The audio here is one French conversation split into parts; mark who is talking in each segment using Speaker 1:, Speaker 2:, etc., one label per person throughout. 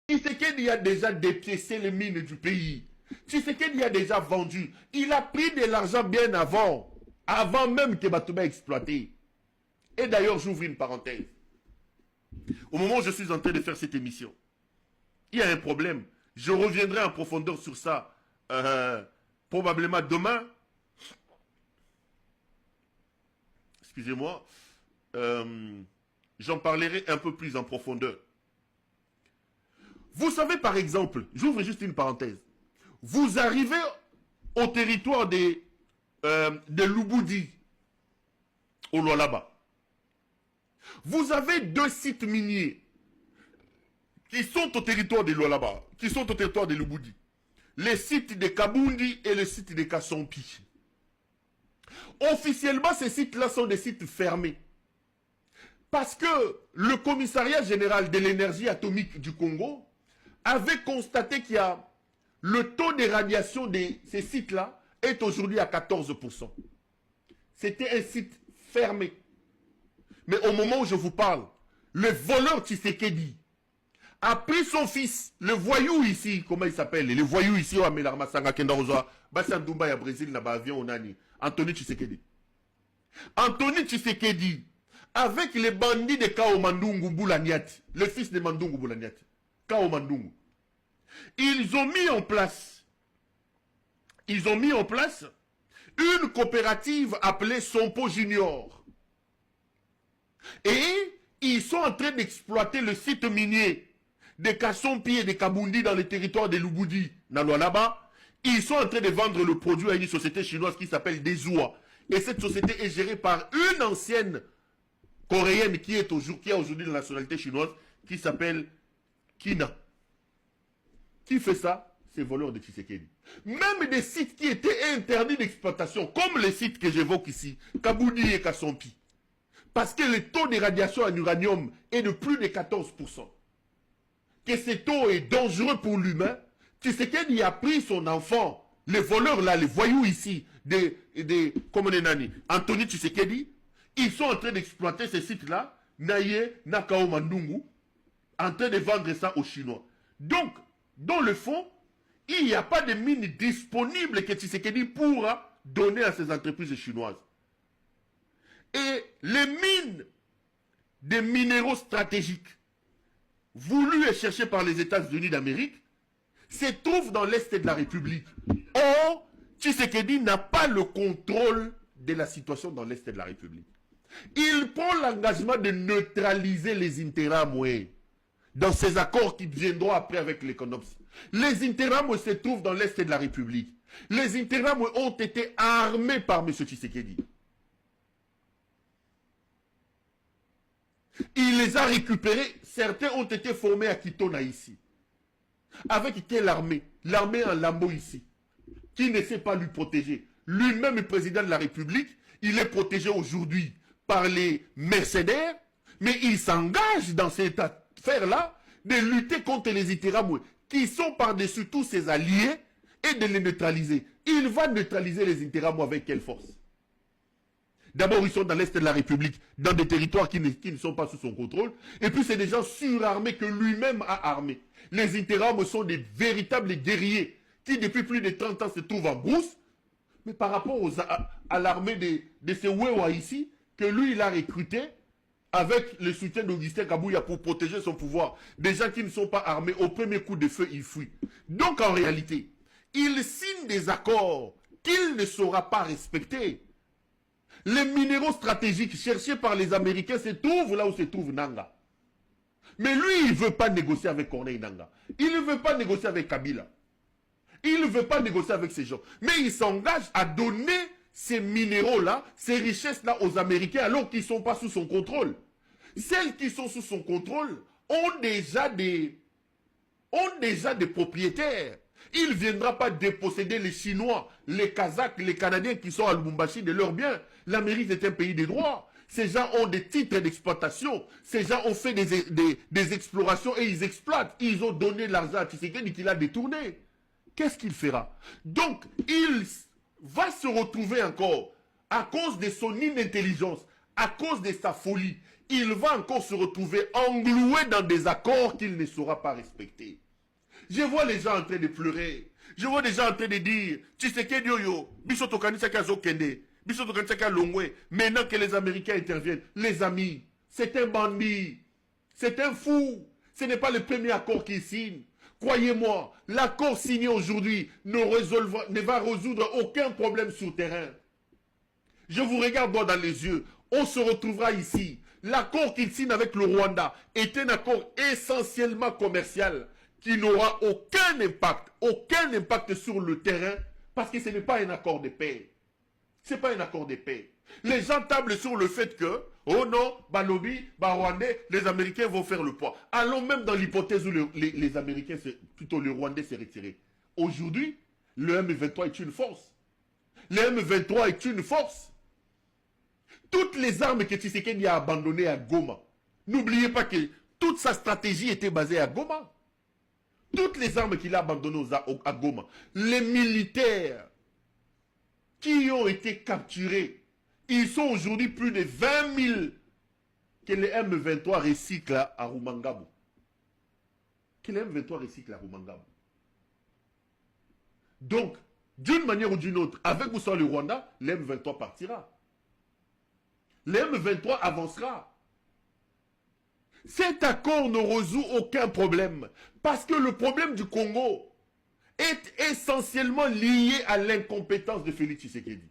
Speaker 1: Tshisekedi a déjà dépiécé les mines du pays. Tshisekedi a déjà vendu. Il a pris de l'argent bien avant. Avant même que Batouba exploité. Et d'ailleurs, j'ouvre une parenthèse. Au moment où je suis en train de faire cette émission, il y a un problème. Je reviendrai en profondeur sur ça. Probablement demain. Excusez-moi. J'en parlerai un peu plus en profondeur. Vous savez par exemple, j'ouvre juste une parenthèse. Vous arrivez au territoire de Lubudi, au Lualaba. Vous avez deux sites miniers qui sont au territoire de Lualaba, qui sont au territoire de Lubudi. Les sites de Kabundi et le site de Kasompi. Officiellement, ces sites-là sont des sites fermés. Parce que le commissariat général de l'énergie atomique du Congo avait constaté qu'il y a le taux de radiation de ces sites-là est aujourd'hui à 14%. C'était un site fermé. Mais au moment où je vous parle, le voleur Tshisekedi a pris son fils, le voyou ici, comment il s'appelle, le voyou ici au Amelarma Sanga Kendarozoa, Bassandumba ya Brésil na avion onani, Anthony Tshisekedi. Anthony Tshisekedi, avec les bandits de Kao Mandungu Boulaniati, le fils de Mandungu Boulaniati, Kao Mandungu, ils ont mis en place une coopérative appelée Sompo Junior. Et ils sont en train d'exploiter le site minier de Kasompi et de Kabundi dans le territoire de Lubudi, là-bas. Ils sont en train de vendre le produit à une société chinoise qui s'appelle Desua. Et cette société est gérée par une ancienne coréenne qui a aujourd'hui la nationalité chinoise, qui s'appelle Kina. Qui fait ça? C'est voleur de Tshisekedi. Même des sites qui étaient interdits d'exploitation, comme les sites que j'évoque ici, Kabundi et Kasompi. Parce que le taux de radiation en uranium est de plus de 14%. Que ce taux est dangereux pour l'humain. Tshisekedi a pris son enfant, les voleurs là, les voyous ici, comme on est nani, Anthony Tshisekedi, ils sont en train d'exploiter ces sites-là, Naye, Nakao Mandungu, en train de vendre ça aux Chinois. Donc, dans le fond, il n'y a pas de mines disponibles que Tshisekedi pourra donner à ces entreprises chinoises. Et les mines des minéraux stratégiques voulues et cherchées par les États-Unis d'Amérique se trouvent dans l'Est de la République. Or, Tshisekedi n'a pas le contrôle de la situation dans l'Est de la République. Il prend l'engagement de neutraliser les Interamwe dans ces accords qui viendront après avec les CONOPS. Les Interamwe se trouvent dans l'Est de la République. Les Interamwe ont été armés par M. Tshisekedi. Il les a récupérés. Certains ont été formés à Kitona ici. Avec quelle armée? L'armée en Lambo ici. Qui ne sait pas lui protéger. Lui-même est président de la République. Il est protégé aujourd'hui par les mercenaires. Mais il s'engage dans cette affaire-là de lutter contre les Interamwe qui sont par-dessus tous ses alliés et de les neutraliser. Il va neutraliser les Interamwe avec quelle force? D'abord, ils sont dans l'Est de la République, dans des territoires qui ne sont pas sous son contrôle. Et puis, c'est des gens surarmés que lui-même a armés. Les Interamwe sont des véritables guerriers qui, depuis plus de 30 ans, se trouvent en brousse. Mais par rapport à l'armée de ces Wewa ici, que lui, il a recruté avec le soutien d'Augustin Kabouya pour protéger son pouvoir. Des gens qui ne sont pas armés, au premier coup de feu, ils fuient. Donc, en réalité, il signe des accords qu'il ne saura pas respecter. Les minéraux stratégiques cherchés par les Américains se trouvent là où se trouve Nanga. Mais lui, il ne veut pas négocier avec Corneille Nanga. Il ne veut pas négocier avec Kabila. Il ne veut pas négocier avec ces gens. Mais il s'engage à donner ces minéraux-là, ces richesses-là aux Américains alors qu'ils ne sont pas sous son contrôle. Celles qui sont sous son contrôle ont déjà des propriétaires. Il ne viendra pas déposséder les Chinois, les Kazakhs, les Canadiens qui sont à Lubumbashi de leurs biens. L'Amérique est un pays des droits. Ces gens ont des titres d'exploitation. Ces gens ont fait des explorations et ils exploitent. Ils ont donné l'argent à Tshisekedi qu'il a détourné. Qu'est-ce qu'il fera? Donc, il va se retrouver encore, à cause de son inintelligence, à cause de sa folie. il va encore se retrouver engloué dans des accords qu'il ne saura pas respecter. Je vois les gens en train de pleurer. Je vois des gens en train de dire, Tshisekedi Yoyo, Bisoto Kanisaka Zokende, Bisoto Kanisaka Longwe, maintenant que les Américains interviennent, les amis, c'est un bandit, c'est un fou, ce n'est pas le premier accord qu'il signe. Croyez-moi, l'accord signé aujourd'hui ne va résoudre aucun problème sur terrain. Je vous regarde droit dans les yeux, on se retrouvera ici. L'accord qu'il signe avec le Rwanda est un accord essentiellement commercial qui n'aura aucun impact sur le terrain parce que ce n'est pas un accord de paix. Ce n'est pas un accord de paix. Les gens tablent sur le fait que, oh non, Balobi, Rwandais, les Américains vont faire le poids. Allons même dans l'hypothèse où les Américains, plutôt le Rwandais s'est retiré. Aujourd'hui, le M23 est une force. Le M23 est une force. Toutes les armes que Tshisekedi a abandonnées à Goma, n'oubliez pas que toute sa stratégie était basée à Goma. Toutes les armes qu'il a abandonnées à Goma, les militaires qui ont été capturés, ils sont aujourd'hui plus de 20 000 que les M23 recyclent à Rumangabo. Que les M23 recyclent à Rumangabo. Donc, d'une manière ou d'une autre, avec ou sans le Rwanda, les M23 partira. Le M23 avancera. Cet accord ne résout aucun problème. Parce que le problème du Congo est essentiellement lié à l'incompétence de Félix Tshisekedi.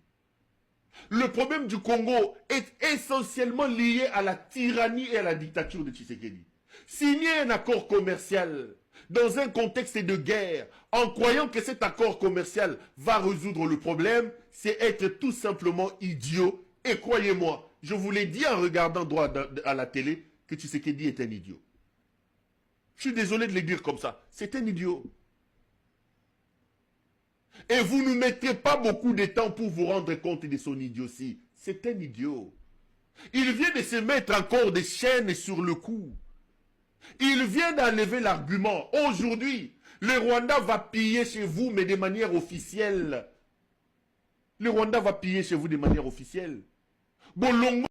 Speaker 1: Le problème du Congo est essentiellement lié à la tyrannie et à la dictature de Tshisekedi. Signer un accord commercial dans un contexte de guerre, en croyant que cet accord commercial va résoudre le problème, c'est être tout simplement idiot. Et croyez-moi, je vous l'ai dit en regardant droit à la télé, que Tshisekedi est un idiot. Je suis désolé de le dire comme ça. C'est un idiot. Et vous ne mettrez pas beaucoup de temps pour vous rendre compte de son idiotie. C'est un idiot. Il vient de se mettre encore des chaînes sur le cou. Il vient d'enlever l'argument. Aujourd'hui, le Rwanda va piller chez vous, mais de manière officielle. Le Rwanda va piller chez vous de manière officielle. Bolongo